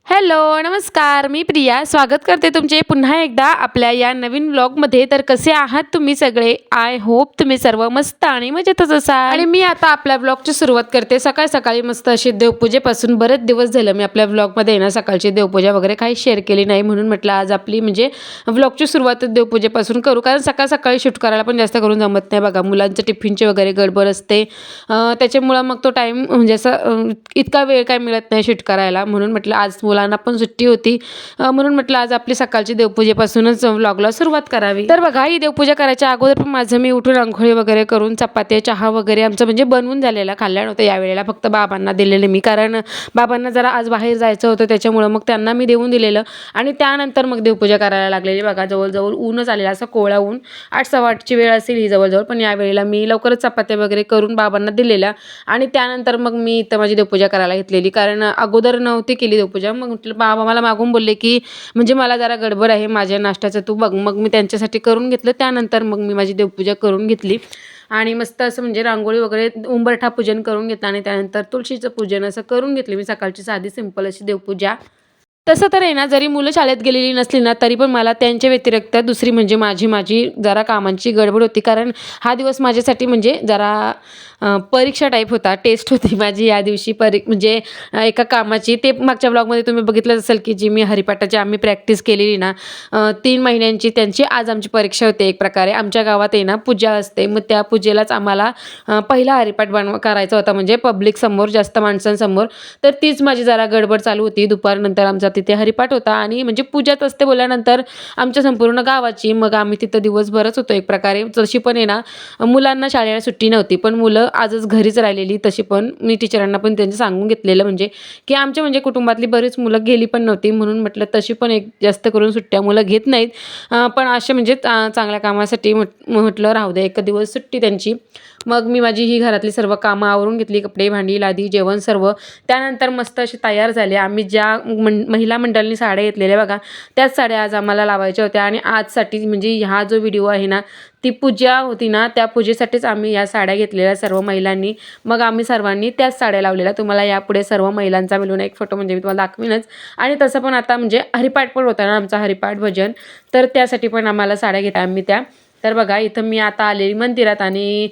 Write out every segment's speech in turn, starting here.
Hello, नमस्कार. मी प्रिया स्वागत करते तुमचे पुन्हा एकदा आपल्या या नवीन व्लॉगमध्ये. तर कसे आहात तुम्ही सगळे? आय होप तुम्ही सर्व मस्त आणि मजेतच असाल. आणि मी आता आपल्या व्लॉगची सुरुवात करते. सकाळी मस्त अशी देवपूजेपासून बरेच दिवस झालं मी आपल्या व्लॉगमध्ये ना सकाळची देवपूजा वगैरे काही शेअर केली नाही, म्हणून म्हटलं आज आपली म्हणजे व्लॉगची सुरुवात देवपूजेपासून करू. कारण सकाळी शूट करायला पण जास्त करून जमत नाही बघा, मुलांचं टिफिनचे वगैरे गडबड असते. त्याच्यामुळं मग तो टाईम म्हणजे असं इतका वेळ काय मिळत नाही शूट करायला, म्हणून म्हटलं आज मुलांना पण सुट्टी होती, म्हणून म्हटलं आज आपली सकाळची देवपूजेपासूनच व्लॉगला सुरुवात करावी. तर बघा, ही देवपूजा करायच्या अगोदर पण माझं मी उठून अंघोळी वगैरे करून चपात्या चहा वगैरे आमचं म्हणजे बनवून झालेला, खाल्ल्या नव्हतं यावेळेला, फक्त बाबांना दिलेले मी, कारण बाबांना जरा आज बाहेर जायचं होतं त्याच्यामुळं मग त्यांना मी देऊन दिलेलं. आणि त्यानंतर मग देवपूजा करायला लागलेली बघा. जवळजवळ ऊनच आलेला, असं कोवळा ऊन, 8:15ची वेळ असेल ही जवळजवळ, पण यावेळेला मी लवकरच चपात्या वगैरे करून बाबांना दिलेल्या आणि त्यानंतर मग मी इथं माझी देवपूजा करायला घेतलेली, कारण अगोदर नव्हती केली देवपूजा. मग म्हटलं बाबा मला मागून बोलले की म्हणजे मला जरा गडबड आहे माझ्या नाश्त्याचं, तू बघ. मग मी त्यांच्यासाठी करून घेतलं, त्यानंतर मग मी माझी देवपूजा करून घेतली आणि मस्त असं म्हणजे रांगोळी वगैरे उंबरठा पूजन करून घेतलं आणि त्यानंतर तुळशीचं पूजन असं करून घेतले मी. सकाळची साधी सिंपल अशी देवपूजा. तसं तर आहे ना, जरी मुलं शाळेत गेलेली नसली ना तरी पण मला त्यांच्या व्यतिरिक्त दुसरी म्हणजे माझी जरा कामांची गडबड होती, कारण हा दिवस माझ्यासाठी म्हणजे जरा परीक्षा टाईप होता, टेस्ट होती माझी या दिवशी म्हणजे एका कामाची. ते मागच्या ब्लॉगमध्ये तुम्ही बघितलं असेल की जी मी हरिपाठाची आम्ही प्रॅक्टिस केलेली ना 3 महिन्यांची, त्यांची आज आमची परीक्षा होते. एक प्रकारे आमच्या गावात आहे ना पूजा असते, मग त्या पूजेलाच आम्हाला पहिला हरिपाठ करायचा होता, म्हणजे पब्लिक समोर, जास्त माणसांसमोर. तर तीच माझी जरा गडबड चालू होती. दुपारनंतर आमचा तिथे हरिपाठ होता आणि म्हणजे पूजाच असते बोलल्यानंतर आमच्या संपूर्ण गावाची. मग आम्ही तिथं दिवसभरच होतो एक प्रकारे. तशी पण आहे ना मुलांना शाळेला सुट्टी नव्हती, पण मुलं आजच घरीच राहिलेली. तशी पण मी टीचरांना पण त्यांचं सांगून घेतलेलं, म्हणजे की आमच्या म्हणजे कुटुंबातली बरीच मुलं गेली पण नव्हती, म्हणून म्हटलं तशी पण एक जास्त करून सुट्ट्या मुलं घेत नाहीत, पण असे म्हणजे चांगल्या कामासाठी म्हटलं राहू दे एक दिवस सुट्टी त्यांची. मग मी माझी ही घरातली सर्व कामं आवरून घेतली, कपडे भांडी लादी जेवण सर्व. त्यानंतर मस्त असे तयार झाले. आम्ही ज्या महिला मंडळांनी साड्या घेतलेल्या बघा, त्याच साड्या आज आम्हाला लावायच्या होत्या आणि आजसाठी म्हणजे हा जो व्हिडिओ आहे ना, ती पूजा होती ना, त्या पूजेसाठीच आम्ही या साड्या घेतलेल्या सर्व महिलांनी. मग आम्ही सर्वांनी त्याच साड्या लावलेल्या. तुम्हाला यापुढे सर्व महिलांचा मिळून एक फोटो म्हणजे मी तुम्हाला दाखवीनच. आणि तसं पण आता म्हणजे हरिपाठ पण होता ना आमचा, हरिपाठ भजन, तर त्यासाठी पण आम्हाला साड्या घेतल्या आम्ही त्या. तर बघा इथं मी आता आलेली मंदिरात आणि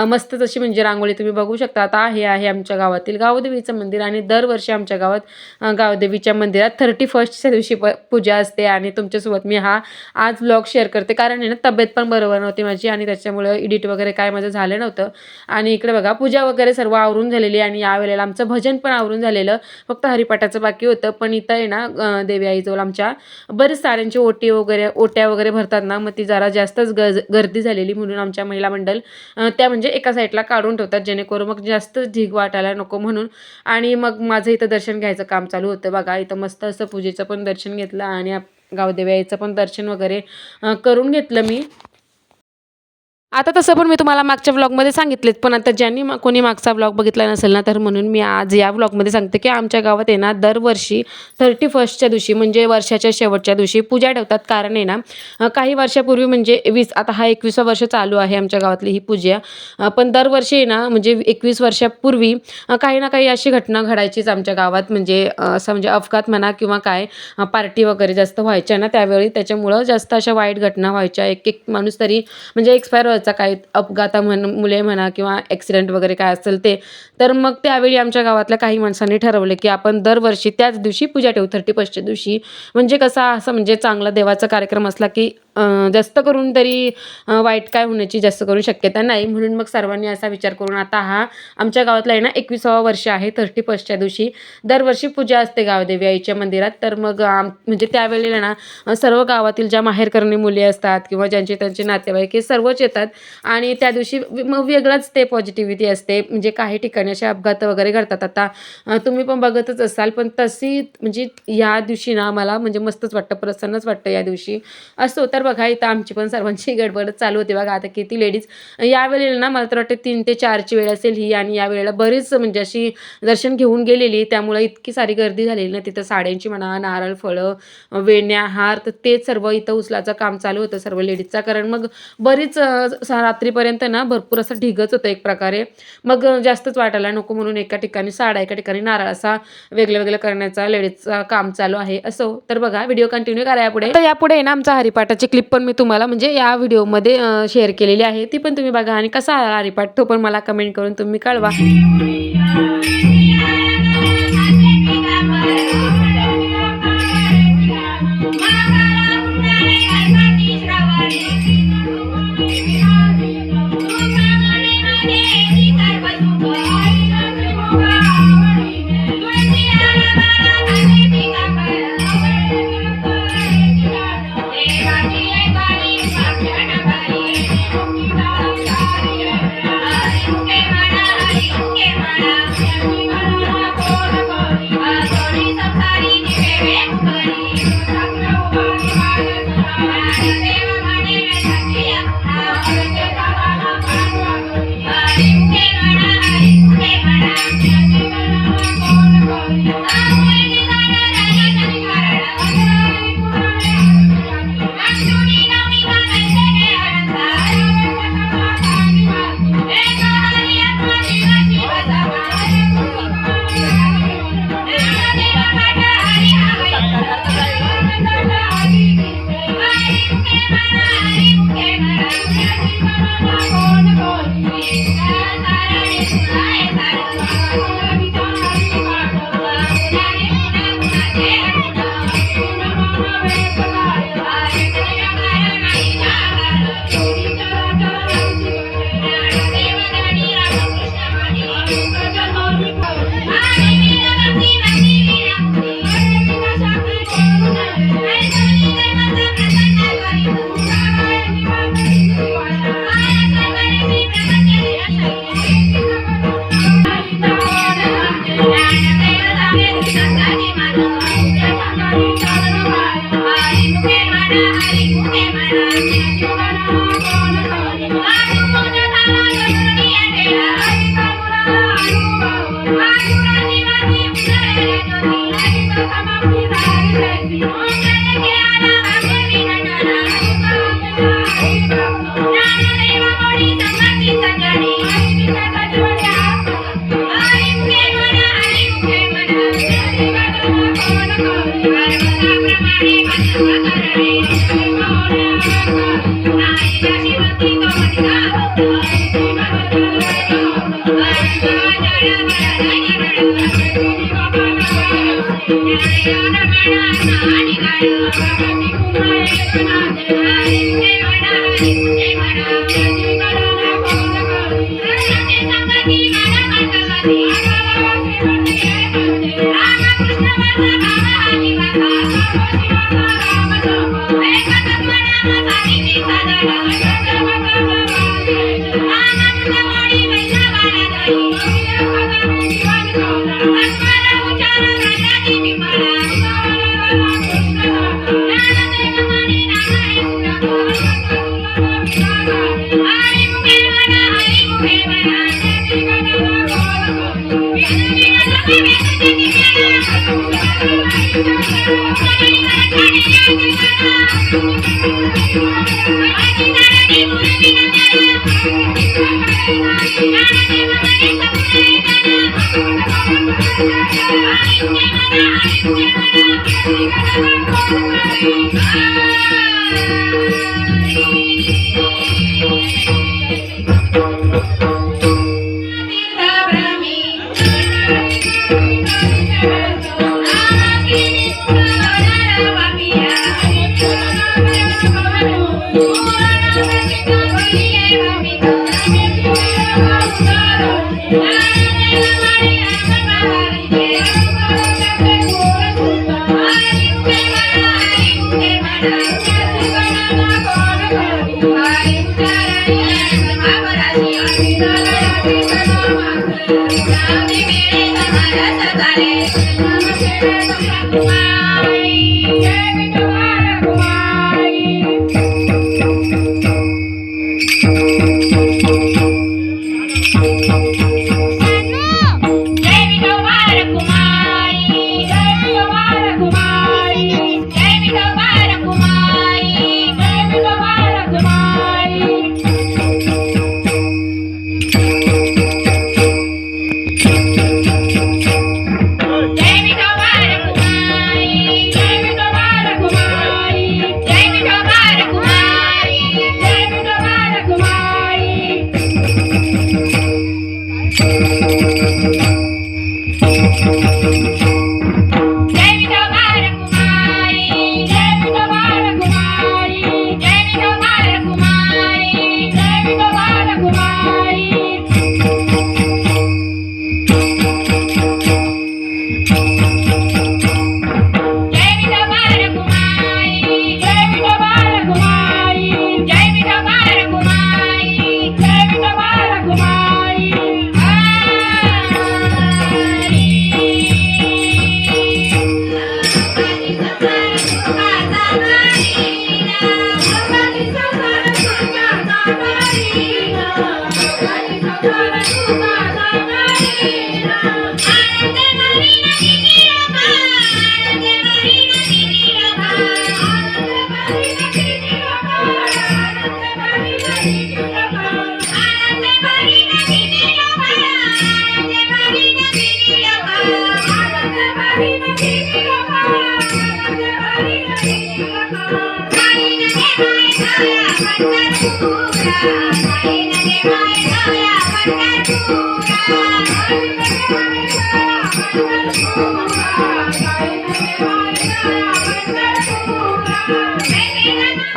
मस्त तशी म्हणजे रांगोळी तुम्ही बघू शकता. आता हे आहे आमच्या गावातील गावदेवीचं मंदिर आणि दरवर्षी आमच्या गावात गावदेवीच्या मंदिरात 31च्या दिवशी पूजा असते आणि तुमच्यासोबत मी हा आज व्लॉग शेअर करते, कारण आहे ना तब्येत पण बरोबर नव्हती माझी आणि त्याच्यामुळं एडिट वगैरे काय माझं झालं नव्हतं. आणि इकडे बघा पूजा वगैरे सर्व आवरून झालेली आणि यावेळेला आमचं भजन पण आवरून झालेलं, फक्त हरिपाठाचं बाकी होतं. पण इथं आहे ना देवी आईजवळ आमच्या बरेच साड्यांची ओट्या वगैरे भरतात ना, मग ती जरा जास्तच गर्दी झालेली, म्हणून आमच्या महिला मंडळ त्या म्हणजे एका साईडला काढून ठेवतात, जेणेकरून मग जास्त ढीग वाटायला नको म्हणून. आणि मग माझं इथं दर्शन घ्यायचं काम चालू होतं बघा. इथं मस्त असं पूजेचं पण दर्शन घेतलं आणि गावदेवी आईचं पण दर्शन वगैरे करून घेतलं मी. आता तसं पण मी तुम्हाला मागच्या व्लॉगमध्ये सांगितलेत, पण आता ज्यांनी कोणी मागचा व्लॉग बघितला नसेल ना, तर म्हणून मी आज या व्लॉगमध्ये सांगते की आमच्या गावात आहे ना दरवर्षी 31च्या दिवशी म्हणजे वर्षाच्या शेवटच्या दिवशी पूजा ठेवतात. कारण आहे ना काही वर्षापूर्वी म्हणजे आता हा 21वा वर्ष चालू आहे आमच्या गावातली ही पूजा. पण दरवर्षी आहे ना म्हणजे 21 वर्षापूर्वी काही ना काही अशी घटना घडायचीच आमच्या गावात, म्हणजे असं म्हणजे अपघात म्हणा किंवा काय पार्टी वगैरे जास्त व्हायच्या ना त्यावेळी, त्याच्यामुळं जास्त अशा वाईट घटना व्हायच्या. एक माणूस तरी म्हणजे एक्सपायर व्हायचा, काही मुले म्हणा किंवा ॲक्सिडेंट वगैरे काय असेल ते. तर मग त्यावेळी आमच्या गावातल्या काही माणसांनी ठरवलं की आपण दरवर्षी त्याच दिवशी पूजा ठेवू, 31च्या दिवशी. म्हणजे कसा असं म्हणजे चांगला देवाचा कार्यक्रम असला की जास्त करून तरी वाईट काय होण्याची जास्त करून शक्यता नाही, म्हणून मग सर्वांनी असा विचार करून आता हा आमच्या गावातला आहे ना 21वा वर्ष आहे. 31च्या दिवशी दरवर्षी पूजा असते गावदेवी आईच्या मंदिरात. तर मग म्हणजे त्यावेळेला ना सर्व गावातील ज्या माहेरकरणी मुली असतात किंवा ज्यांचे त्यांचे नातेवाईक हे सर्वच येतात आणि त्या दिवशी मग वेगळाच ते पॉझिटिव्हिटी असते. म्हणजे काही ठिकाणी असे अपघात वगैरे घडतात, आता तुम्ही पण बघतच असाल, पण तशी म्हणजे या दिवशी ना मला म्हणजे मस्तच वाटतं, प्रसन्नच वाटतं या दिवशी असो. तर बघा इथं आमची पण सर्वांची गडबडच चालू होती बघा. आता किती लेडीज यावेळेला ना मला तर वाटतं 3 ते 4ची वेळ असेल ही, आणि या वेळेला बरीच म्हणजे अशी दर्शन घेऊन गेलेली, त्यामुळे इतकी सारी गर्दी झालेली ना तिथं. साड्यांची म्हणा, नारळ, फळं, वेण्या, हार, तर ते सर्व इथं उचलाचं काम चालू होतं सर्व लेडीजचा. कारण मग बरीच रात्रीपर्यंत ना भरपूर असं ढिगच होतं एक प्रकारे. मग जास्तच वाटायला नको म्हणून एका ठिकाणी साड्या, एका ठिकाणी नारळ, असा वेगळं वेगळं करण्याचा लेडीजचा काम चालू आहे. असो तर बघा व्हिडिओ कंटिन्यू करा यापुढे. तर यापुढे ना आमचा हरिपाठाची क्लिप पण मी तुम्हाला म्हणजे या व्हिडिओमध्ये शेअर केलेली आहे, ती पण तुम्ही बघा. आणि कसा आला हरिपाठ तो पण मला कमेंट करून तुम्ही कळवा.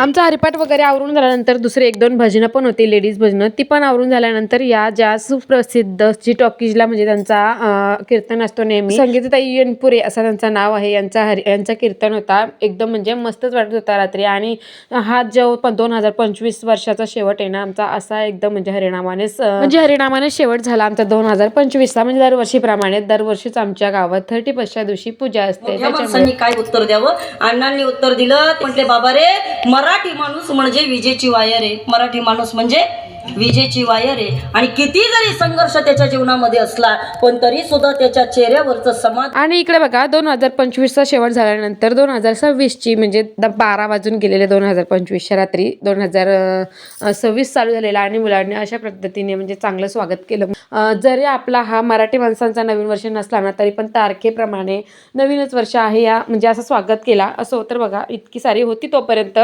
आमचा हरिपाठ वगैरे आवरून झाल्यानंतर दुसरे 1-2 भजनं पण होती, लेडीज भजनं. ती पण आवरून झाल्यानंतर या ज्या सुप्रसिद्ध जी टॉकीजला म्हणजे त्यांचा कीर्तन असतो नेहमी, संगीताताई येनपुरे असं त्यांचं नाव आहे, यांचा कीर्तन होता. एकदम म्हणजे मस्तच वाटत होता रात्री. आणि हा जो 2025 वर्षाचा शेवट आहे ना आमचा, असा एकदम म्हणजे हरिनामाने शेवट झाला आमचा 2025चा. म्हणजे दरवर्षीप्रमाणे दरवर्षीच आमच्या गावात 31च्या दिवशी पूजा असते. त्याच्यामुळे काय उत्तर द्यावं. अण्णांनी उत्तर दिलं, म्हटले बाबा रे, मराठी माणूस म्हणजे विजेची वायर आहे. मराठी माणूस म्हणजे विजेची वायर आहे. आणि किती जरी संघर्ष त्याच्या जीवनामध्ये असला पण तरी सुद्धा त्याच्या चेहऱ्यावरचं समाधान. आणि इकडे बघा 2025चा शेवट झाल्यानंतर 2026ची म्हणजे 12 वाजून गेलेले 2025च्या रात्री 2026 चालू झालेला. आणि मुलांनी अशा पद्धतीने म्हणजे चांगलं स्वागत केलं. जरी आपला हा मराठी माणसांचा नवीन वर्ष नसला ना तरी पण तारखेप्रमाणे नवीनच वर्ष आहे या म्हणजे असं स्वागत केला. असं तर बघा इतकी सारी होती तोपर्यंत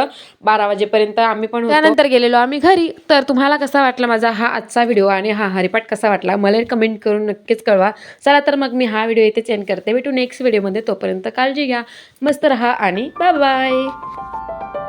12 वाजेपर्यंत आम्ही पण त्यानंतर गेलेलो आम्ही घरी. तर तुम्हाला कसा वाटला माझा हा आजचा व्हिडिओ आणि हा हरिपाठ कसा वाटला मला कमेंट करून नक्कीच कळवा. चला तर मग मी हा व्हिडिओ इथे एंड करते. भेटू नेक्स्ट व्हिडिओमध्ये. तोपर्यंत काळजी घ्या, मस्त रहा आणि बाय बाय.